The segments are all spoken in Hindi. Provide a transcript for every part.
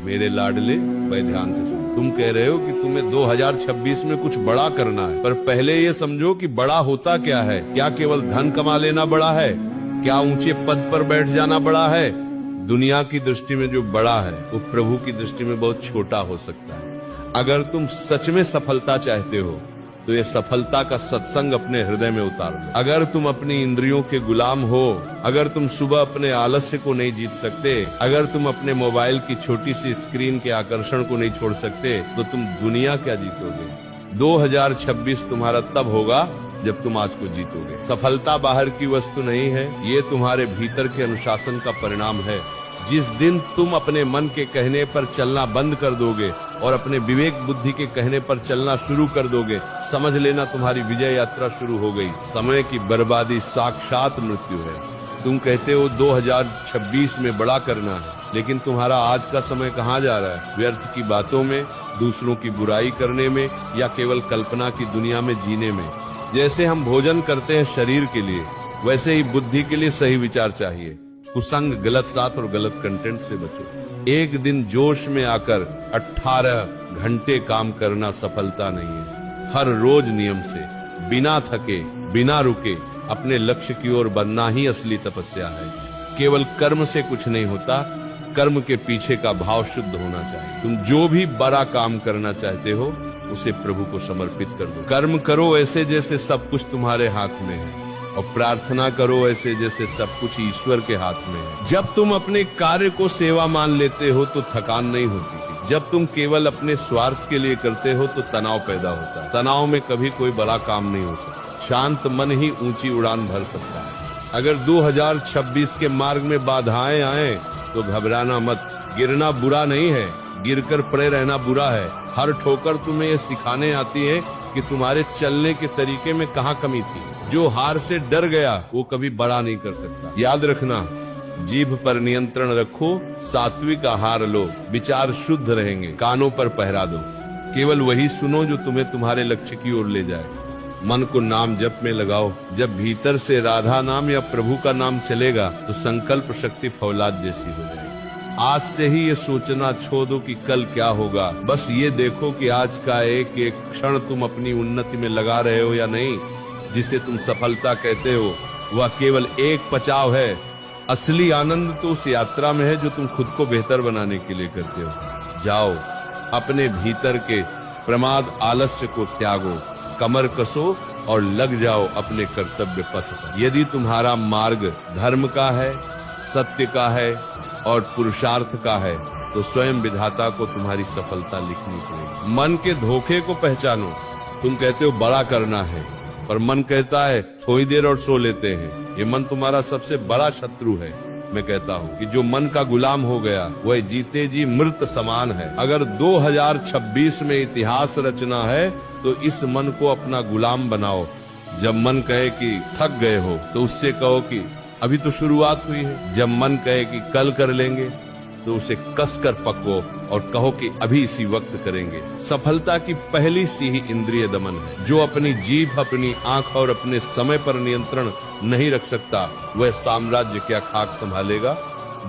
मेरे लाडले भाई ध्यान से सुनो। तुम कह रहे हो कि तुम्हें 2026 में कुछ बड़ा करना है, पर पहले ये समझो कि बड़ा होता क्या है। क्या केवल धन कमा लेना बड़ा है? क्या ऊंचे पद पर बैठ जाना बड़ा है? दुनिया की दृष्टि में जो बड़ा है वो प्रभु की दृष्टि में बहुत छोटा हो सकता है। अगर तुम सच में सफलता चाहते हो तो ये सफलता का सत्संग अपने हृदय में उतार लो। अगर तुम अपनी इंद्रियों के गुलाम हो, अगर तुम सुबह अपने आलस्य को नहीं जीत सकते, अगर तुम अपने मोबाइल की छोटी सी स्क्रीन के आकर्षण को नहीं छोड़ सकते, तो तुम दुनिया क्या जीतोगे? 2026 तुम्हारा तब होगा जब तुम आज को जीतोगे। सफलता बाहर की वस्तु नहीं है, ये तुम्हारे भीतर के अनुशासन का परिणाम है। जिस दिन तुम अपने मन के कहने पर चलना बंद कर दोगे और अपने विवेक बुद्धि के कहने पर चलना शुरू कर दोगे, समझ लेना तुम्हारी विजय यात्रा शुरू हो गई। समय की बर्बादी साक्षात मृत्यु है। तुम कहते हो 2026 में बड़ा करना है, लेकिन तुम्हारा आज का समय कहाँ जा रहा है? व्यर्थ की बातों में, दूसरों की बुराई करने में, या केवल कल्पना की दुनिया में जीने में। जैसे हम भोजन करते हैं शरीर के लिए, वैसे ही बुद्धि के लिए सही विचार चाहिए। कुसंग, गलत साथ और गलत कंटेंट से बचो। एक दिन जोश में आकर 18 घंटे काम करना सफलता नहीं है। हर रोज नियम से, बिना थके, बिना रुके अपने लक्ष्य की ओर बढ़ना ही असली तपस्या है। केवल कर्म से कुछ नहीं होता, कर्म के पीछे का भाव शुद्ध होना चाहिए। तुम जो भी बड़ा काम करना चाहते हो उसे प्रभु को समर्पित कर दो। कर्म करो ऐसे जैसे सब कुछ तुम्हारे हाथ में है, और प्रार्थना करो ऐसे जैसे सब कुछ ईश्वर के हाथ में है। जब तुम अपने कार्य को सेवा मान लेते हो तो थकान नहीं होती थी। जब तुम केवल अपने स्वार्थ के लिए करते हो तो तनाव पैदा होता है। तनाव में कभी कोई बड़ा काम नहीं हो सकता। शांत मन ही ऊंची उड़ान भर सकता है। अगर 2026 के मार्ग में बाधाएं आए तो घबराना मत। गिरना बुरा नहीं है, गिरकर पड़े रहना बुरा है। हर ठोकर तुम्हें ये सिखाने आती है कि तुम्हारे चलने के तरीके में कहाँ कमी थी। जो हार से डर गया वो कभी बड़ा नहीं कर सकता। याद रखना, जीभ पर नियंत्रण रखो, सात्विक आहार लो, विचार शुद्ध रहेंगे। कानों पर पहरा दो, केवल वही सुनो जो तुम्हें तुम्हारे लक्ष्य की ओर ले जाए। मन को नाम जप में लगाओ। जब भीतर से राधा नाम या प्रभु का नाम चलेगा तो संकल्प शक्ति फौलाद जैसी हो जाएगी। आज से ही ये सोचना छोड़ दो कि कल क्या होगा। बस ये देखो कि आज का एक एक क्षण तुम अपनी उन्नति में लगा रहे हो या नहीं। जिसे तुम सफलता कहते हो वह केवल एक पचाव है। असली आनंद तो उस यात्रा में है जो तुम खुद को बेहतर बनाने के लिए करते हो। जाओ, अपने भीतर के प्रमाद आलस्य को त्यागो, कमर कसो और लग जाओ अपने कर्तव्य पथ पर। यदि तुम्हारा मार्ग धर्म का है, सत्य का है और पुरुषार्थ का है तो स्वयं विधाता को तुम्हारी सफलता लिखनी पड़ेगी। मन के धोखे को पहचानो। तुम कहते हो बड़ा करना है, पर मन कहता है थोड़ी देर और सो लेते हैं। ये मन तुम्हारा सबसे बड़ा शत्रु है। मैं कहता हूँ कि जो मन का गुलाम हो गया वह जीते जी मृत समान है। अगर 2026 में इतिहास रचना है तो इस मन को अपना गुलाम बनाओ। जब मन कहे कि थक गए हो तो उससे कहो कि अभी तो शुरुआत हुई है। जब मन कहे कि कल कर लेंगे तो उसे कसकर पकड़ो और कहो कि अभी इसी वक्त करेंगे। सफलता की पहली सी ही इंद्रिय दमन है। जो अपनी जीभ, अपनी आंख और अपने समय पर नियंत्रण नहीं रख सकता वह साम्राज्य क्या खाक संभालेगा।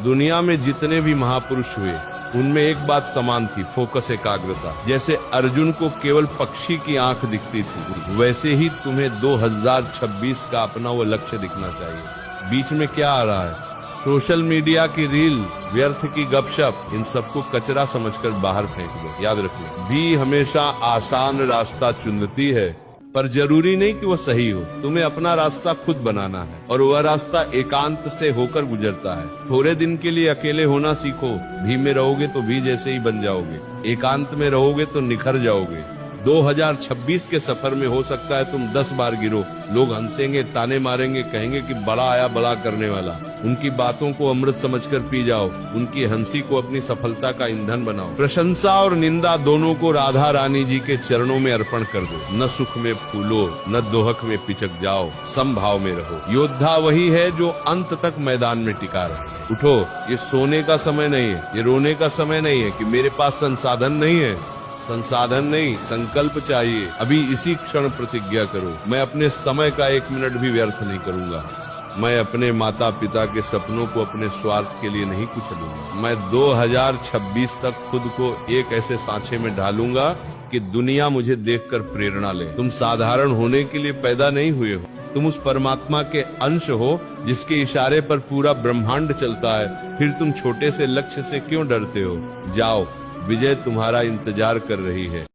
दुनिया में जितने भी महापुरुष हुए उनमें एक बात समान थी, फोकस, एकाग्रता। जैसे अर्जुन को केवल पक्षी की आंख दिखती थी, वैसे ही तुम्हें 2026 का अपना वो लक्ष्य दिखना चाहिए। बीच में क्या आ रहा है? सोशल मीडिया की रील, व्यर्थ की गपशप, इन सबको कचरा समझकर बाहर फेंक दो। याद रखो, भी हमेशा आसान रास्ता चुनती है, पर जरूरी नहीं कि वो सही हो। तुम्हें अपना रास्ता खुद बनाना है और वह रास्ता एकांत से होकर गुजरता है। थोड़े दिन के लिए अकेले होना सीखो। भी में रहोगे तो भी जैसे ही बन जाओगे। एकांत में रहोगे तो निखर जाओगे। 2026 के सफर में हो सकता है तुम 10 बार गिरो। लोग हंसेंगे, ताने मारेंगे, कहेंगे कि बड़ा आया बड़ा करने वाला। उनकी बातों को अमृत समझकर पी जाओ। उनकी हंसी को अपनी सफलता का ईंधन बनाओ। प्रशंसा और निंदा दोनों को राधा रानी जी के चरणों में अर्पण कर दो। न सुख में फूलो, न दोहक में पिचक जाओ, समभाव में रहो। योद्धा वही है जो अंत तक मैदान में टिका रहे। उठो, ये सोने का समय नहीं है, ये रोने का समय नहीं है कि मेरे पास संसाधन नहीं है। संसाधन नहीं, संकल्प चाहिए। अभी इसी क्षण प्रतिज्ञा करो, मैं अपने समय का 1 मिनट भी व्यर्थ नहीं करूंगा। मैं अपने माता पिता के सपनों को अपने स्वार्थ के लिए नहीं कुचलूंगा। मैं 2026 तक खुद को एक ऐसे सांचे में ढालूंगा कि दुनिया मुझे देखकर प्रेरणा ले। तुम साधारण होने के लिए पैदा नहीं हुए हो, तुम उस परमात्मा के अंश हो जिसके इशारे पर पूरा ब्रह्मांड चलता है। फिर तुम छोटे से लक्ष्य से क्यों डरते हो? जाओ, विजय तुम्हारा इंतजार कर रही है।